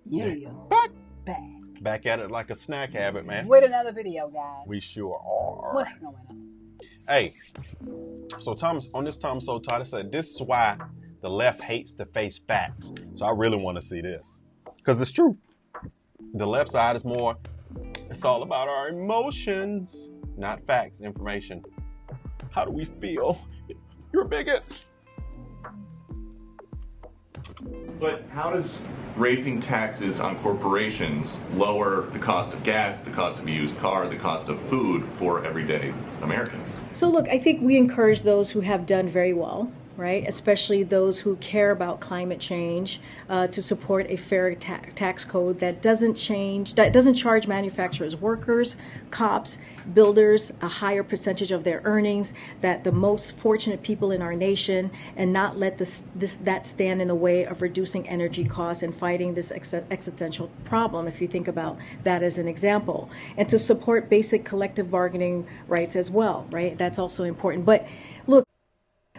Yeah. Back at it like a snack habit, man. With another video, guys. We sure are. What's going on? Hey, so Thomas, on this Thomas So Tight, I said, this is why the left hates to face facts. So I really want to see this. Because it's true. The left side is more, it's all about our emotions, not facts, information. How do we feel? You're a bigot. But how does raising taxes on corporations lower the cost of gas, the cost of a used car, the cost of food for everyday Americans? So look, I think we encourage those who have done very well, right, especially those who care about climate change, to support a fair tax code that doesn't charge manufacturers, workers, cops, builders a higher percentage of their earnings, that the most fortunate people in our nation, and not let that stand in the way of reducing energy costs and fighting this existential problem, if you think about that as an example. And to support basic collective bargaining rights as well, right? That's also important. But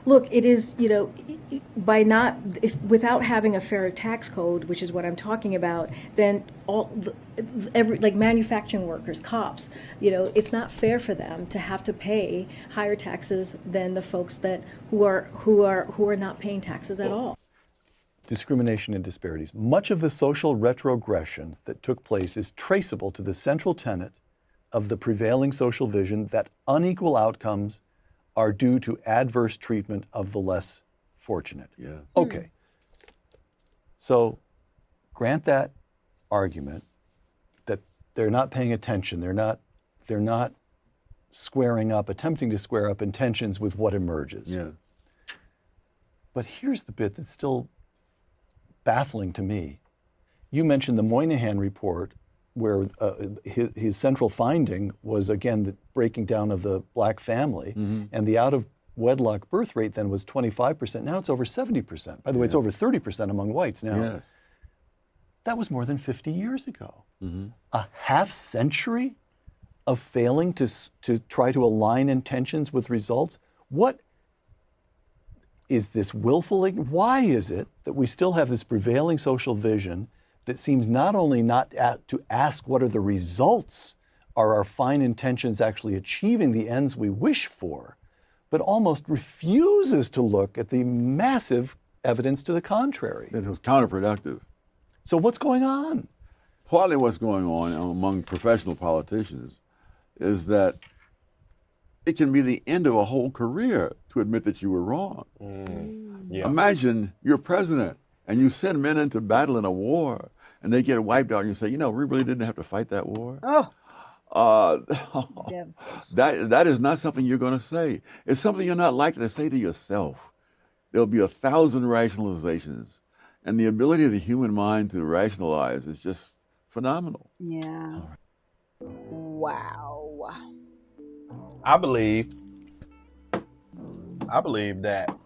Look, it is, by without having a fair tax code, which is what I'm talking about, then like manufacturing workers, cops, it's not fair for them to have to pay higher taxes than the folks who are not paying taxes at all. Discrimination and disparities. Much of the social retrogression that took place is traceable to the central tenet of the prevailing social vision that unequal outcomes are due to adverse treatment of the less fortunate. Yeah. Okay. So grant that argument that they're not paying attention, they're not attempting to square up intentions with what emerges. Yeah. But here's the bit that's still baffling to me. You mentioned the Moynihan report, where his central finding was, again, the breaking down of the black family, and the out-of-wedlock birth rate then was 25%. Now it's over 70%. By the way, it's over 30% among whites now. Yes. That was more than 50 years ago. A half century of failing to try to align intentions with results. What is this willful? Why is it that we still have this prevailing social vision that seems not only not to ask what are the results, are our fine intentions actually achieving the ends we wish for, but almost refuses to look at the massive evidence to the contrary? It was counterproductive. So what's going on? Partly what's going on among professional politicians is that it can be the end of a whole career to admit that you were wrong. Yeah. Imagine you're president and you send men into battle in a war and they get wiped out and you say, we really didn't have to fight that war. That is not something you're going to say. It's something you're not likely to say to yourself. There'll be 1,000 rationalizations. And the ability of the human mind to rationalize is just phenomenal. Yeah. Wow. I believe that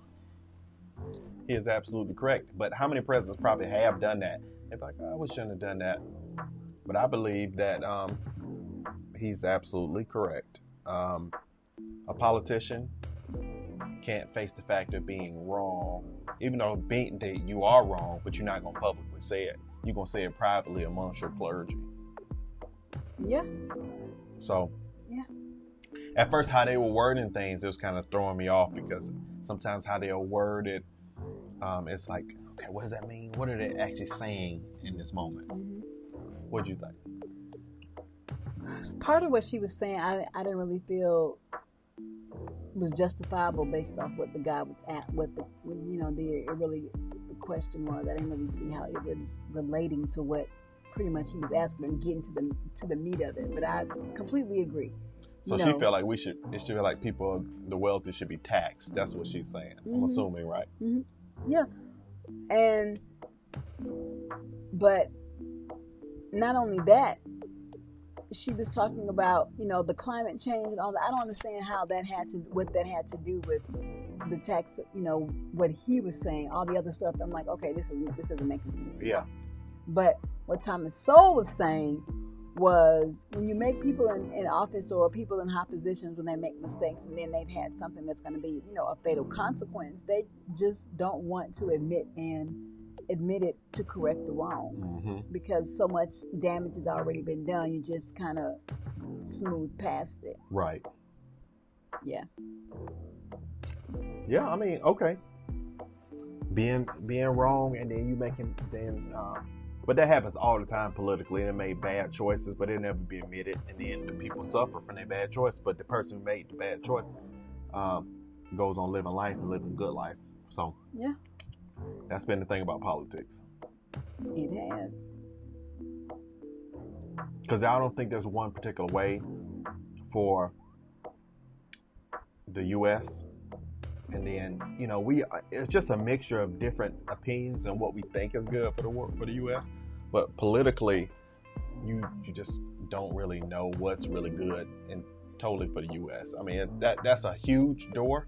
he is absolutely correct. But how many presidents probably have done that? They're like, we shouldn't have done that. But I believe that he's absolutely correct. A politician can't face the fact of being wrong, even though you are wrong, but you're not going to publicly say it. You're going to say it privately amongst your clergy. Yeah. So, yeah. At first, how they were wording things, it was kind of throwing me off, because sometimes how they'll word it, it's like, okay, what does that mean? What are they actually saying in this moment? What do you think? Part of what she was saying, I didn't really feel was justifiable based off what the guy was at, the question was. I didn't really see how it was relating to what pretty much he was asking and getting to the meat of it. But I completely agree. So she felt like it should feel like people, the wealthy, should be taxed. That's what she's saying. I'm assuming, right? Yeah. But not only that, she was talking about, the climate change and all that. I don't understand what that had to do with the tax, what he was saying, all the other stuff. I'm like, okay, this isn't making sense. Yeah. But what Thomas Sowell was saying was, when you make people in office or people in high positions, when they make mistakes and then they've had something that's going to be, a fatal consequence, they just don't want to admit and admit it to correct the wrong, because so much damage has already been done. You just kind of smooth past it. Right. Yeah. Yeah, I mean, okay. Being wrong, and then you but that happens all the time politically. They made bad choices, but it never be admitted, and then the people suffer from their bad choice. But the person who made the bad choice goes on living life and living a good life. So yeah, that's been the thing about politics. It has. Because I don't think there's one particular way for the U.S. And then, it's just a mixture of different opinions and what we think is good for the U.S. But politically, you just don't really know what's really good and totally for the U.S. I mean, that's a huge door.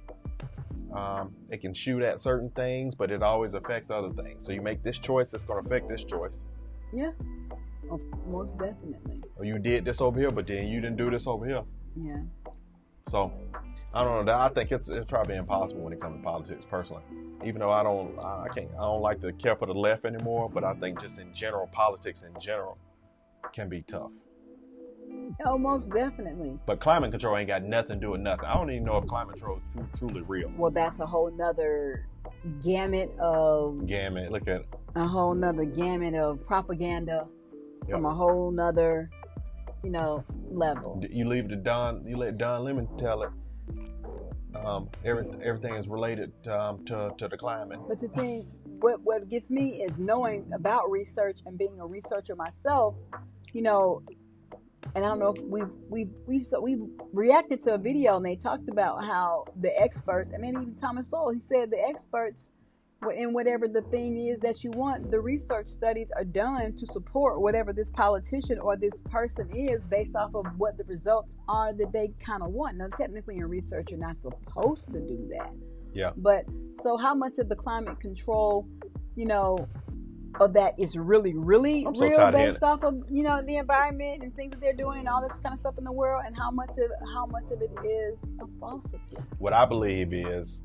It can shoot at certain things, but it always affects other things. So you make this choice, it's going to affect this choice. Yeah, most definitely. Or you did this over here, but then you didn't do this over here. Yeah. So I don't know. I think it's probably impossible when it comes to politics, personally. Even though I don't like to care for the left anymore, but I think just in general, politics in general can be tough. Oh, most definitely. But climate control ain't got nothing to do with nothing. I don't even know if climate control is truly real. Well, that's a whole nother gamut. Look at it. A whole nother gamut of propaganda from a whole nother, level. You let Don Lemon tell it. Everything is related to the climate. But the thing, what gets me is knowing about research and being a researcher myself, and I don't know if we reacted to a video and they talked about how the experts, and then even Thomas Sowell, he said the experts in whatever the thing is that you want, the research studies are done to support whatever this politician or this person is based off of what the results are that they kind of want. Now, technically in research, you're not supposed to do that. Yeah. But so how much of the climate control, of that is really, really real based off of, the environment and things that they're doing and all this kind of stuff in the world, and how much of it is a falsity? What I believe is,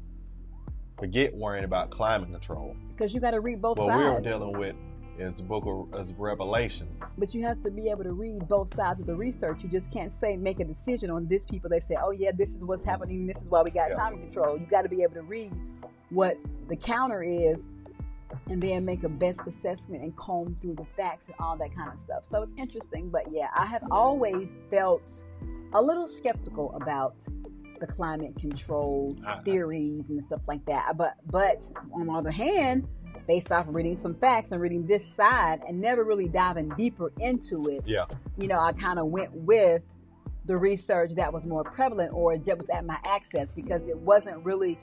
forget worrying about climate control. Because you got to read both sides. What we're dealing with is the book of Revelations. But you have to be able to read both sides of the research. You just can't make a decision on this people. They say, oh yeah, this is what's happening. This is why we got climate control. You got to be able to read what the counter is and then make a best assessment and comb through the facts and all that kind of stuff. So it's interesting. But yeah, I have always felt a little skeptical about the climate control theories and stuff like that. But on the other hand, based off of reading some facts and reading this side and never really diving deeper into it, I kind of went with the research that was more prevalent or that was at my access, because it wasn't really,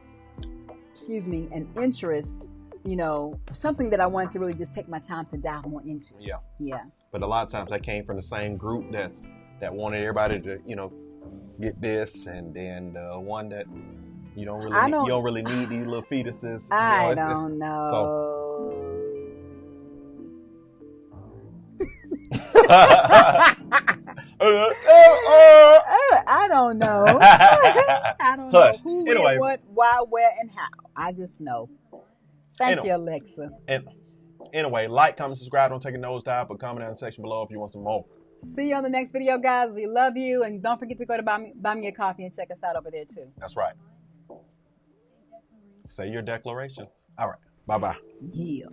an interest, something that I wanted to really just take my time to dive more into. Yeah. Yeah. But a lot of times I came from the same group that wanted everybody to, get this, and then the one that you don't really need these little fetuses. I don't know. I don't know. I don't know who, anyway, what, why, where, and how. I just know. Thank you, Alexa. And anyway, like, comment, subscribe. Don't take a nosedive, but comment in the section below if you want some more. See you on the next video, guys. We love you. And don't forget to go to buy me a coffee and check us out over there, too. That's right. Say your declarations. All right. Bye-bye. Yeah.